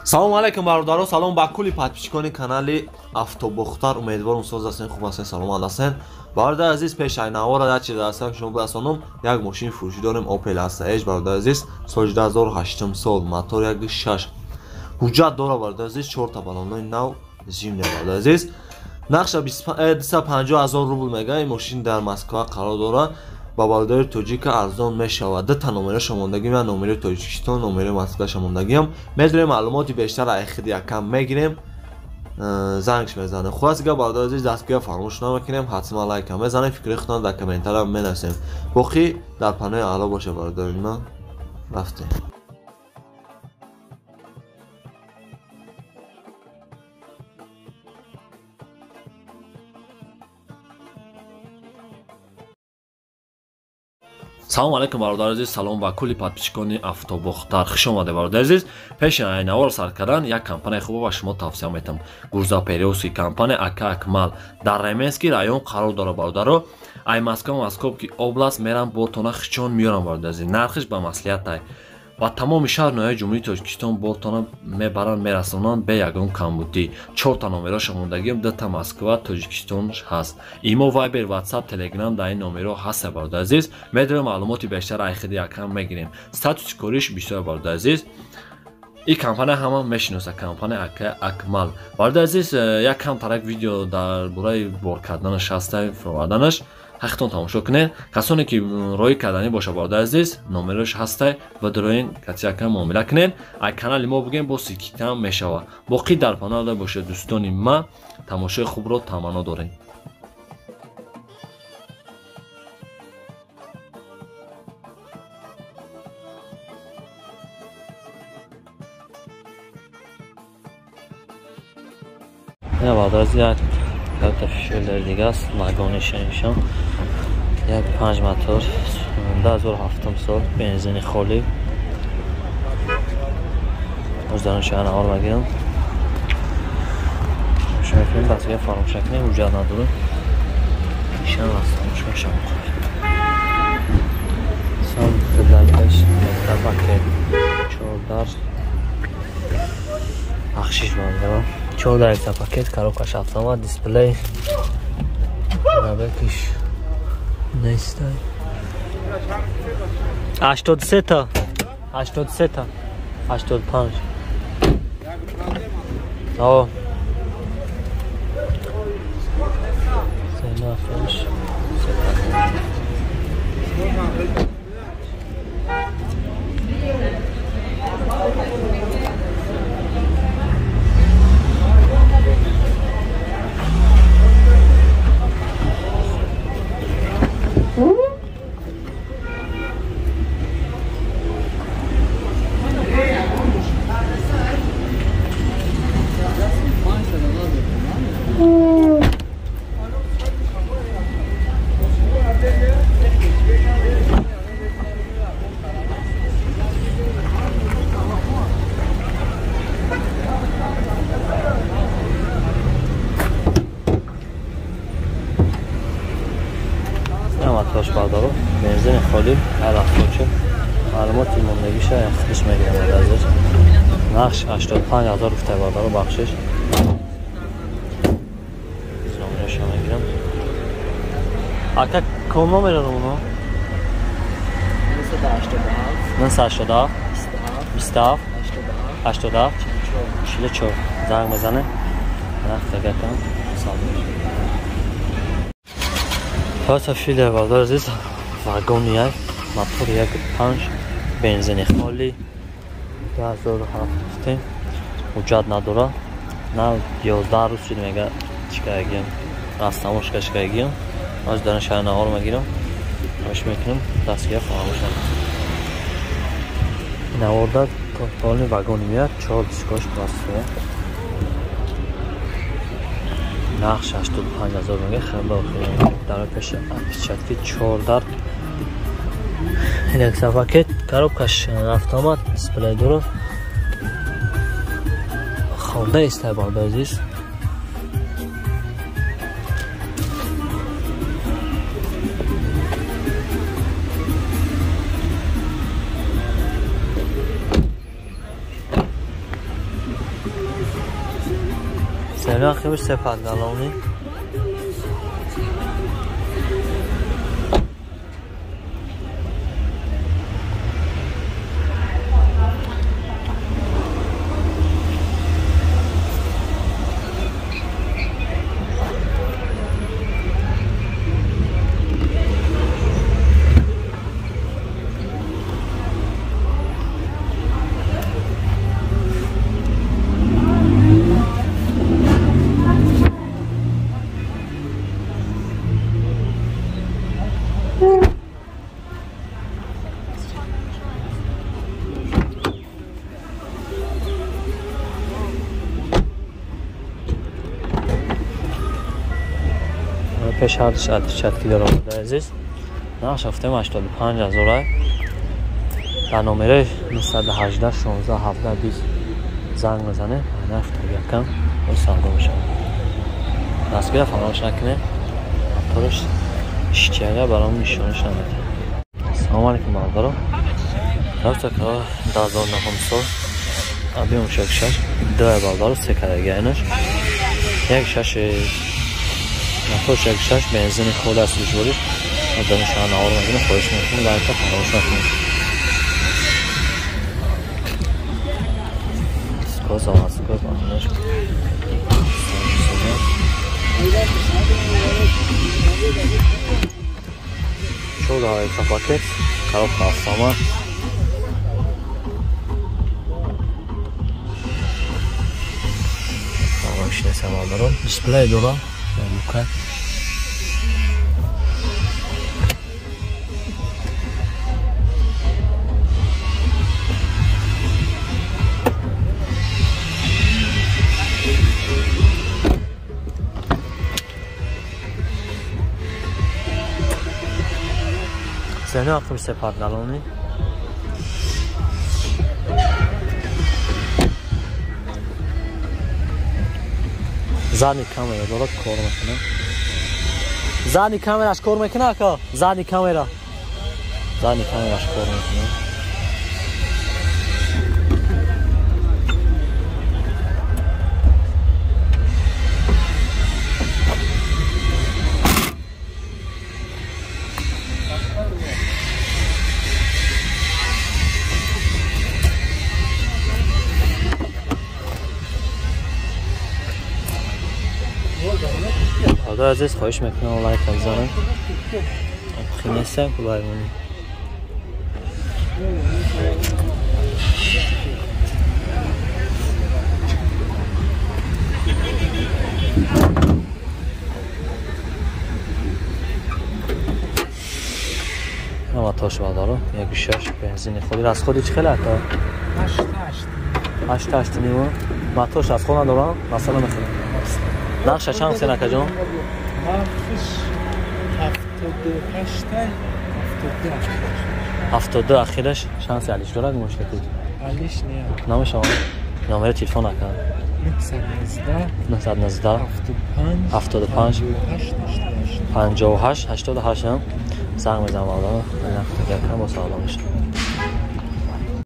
салом алайкум бародаро, салом ба кулли подписчикони канали Автобухтар. Умедворам соз ҳастен, хуб ҳастен, саломат ҳастен. Бародари азиз, пешаи навора як чиз ҳастам шумо бирасонам. Як машини фурӯшӣ дорем, Opel Astra H. Бародари азиз, соли 2008 сол, мотор 1.6. ҳуҷҷат дора бародари азиз, 4 та баллонои нав зимня. Бародари азиз, нақша 250,000 рубл мега. Ин машин дар Москва қарор дора. ба бародари тоҷика арзон мешавад. Дута номераша мондагӣ ва номери Тоҷикистон, номери Москваша мондагиам. Медонем маълумоти бештар айхиди якам мегирем. Зангш мезанем. Хулоси гап бародари азиз, дастгӯя фаромӯш намекунем. Ҳатма лайк ҳам мезанем, фикри худтон дар комментария менависем. Боқӣ дар панои аъло боша бародари ман. Рафтем. салом алайкум бародари азиз, салом ба кулли подписчикони Автобухтар. Хуш омадед бародари азиз. Пеши айнавор сар кардан як компания хуб ба шумо тавсия метам. Гурзапериоси компания Ака Акмал дар Ременский район қарор дорад бародаро. Ай Московский област мерам бортона хичон миёрам бародари азиз. Нархиш ба маслиҳатай. Ва тамоми шаҳр ноҳияи ҷумҳурии Тоҷикистон бортона мебаранд, мерасонанд бе ягон камбудӣ. 4 та номероша мондагиам, 2 та Москва, Тоҷикистон ҳаст. Имо Viber, WhatsApp, Telegram дар ин номеро ҳаст бародари азиз. Медонем маълумоти бештар айхиди якам мегирем. Статуси кориш бисёр бародари азиз. ин компания ҳама мешиноса, компания Ака Акмал. Бародари азиз, як кам тарак видео дар бораи бор карданаш ҳаста, фироварданаш. ҳақиқатон тамошо кунед. Касоне ки роҳи карданӣ боша бародари азиз, номерош ҳастай ва дороин кати якам муомила кунед. ай канали мо бугем бо сикитам мешава. боқӣ дар панал боша дӯстони ма, тамошои хубро таманно дорем. я бародари азиз, як та фишелер дига аст, вагонишонишон. Як 5 мотор 2007 сол, бензини холӣ. оздарон шаҳра ор магирам. шумо филм басга фаромӯш накунед, ҳуҷҷат надорад. нишон аст, шумо шумо. сам дадаш табакет 14 бахшиш бародарам. 14 пакет, коробкаш автомат, дисплей. Набекиш. Нестай. 83 та. 83 та. 85. О. Сена фиш. توش بردارو بنزین خالی هر وقت معلومات موندگیش خودش میگیره ازش. نقش 85,000 گفته بردارو بخشش. زمینش میگیرم. آقا کما میره اونو؟ 87 27 87 44 زنگ بزنه. نقش دیگه کم ساده. پس فیله بردار عزیز، واگن یک موتور 1.5 بنزین خالی 2007 حجت نداره. نه 11 روز شده میگه چیکار گیم راستموش چیکار گیم از دارن شهر نهار میگیرم روش میکنم دستگیر فراموش نکنم. نوارده کارتانی واگن میاد 4 دیسکاش پلاستیکه. نقش 85,000 میگه خیلی خوبه. در پیش اپچتکی 14 یک پاکت коробкаш автомат дисплей дора хонда истайбал базис سریع خیلی سپرد دلونی پیش هر چت کیلو آمده عزیز نقش هفته 85,000 در نمره 918 16 17 20 زنگ بزنه نفت یکم و سودا بشه دستگیر فراموش نکنه همطورش اشتیاقه برامون نشونش نمیده. سلام علیکم بردارم رفت که 2009 سال بیام شش دو بردار سه کرده اینش یک شش نفوش یک شش بنزین خود است بجوری و دانشان آور مدین خودش میکنه در تا فراموش نکنه سکوز آنش شو داره پاکت کارو پاسما ماشین سوار دارم دیسپلی دورا لوکا سنه آخر سپار دلونی زانی کامera دارد کار میکنه زانی کامراش کار میکنه که زانی کامراش کار میکنه عزیز خواهش میکنم لایک بزنید خیلی نیستم که بایمونی اما تاش بردارم یک شش بنزین خودی از خودی چه خیلی تا 8 نیمه ما تاش از خودم دارم مثلا میخوام نقشه چند سنه که جان؟ نقشش 72 اخیرش شانس علیش دارد مشکل علیش نیست نام شما؟ نامره تلفن نکن 919 75 58 88 هم زنگ بزنم آدم با سلام میشه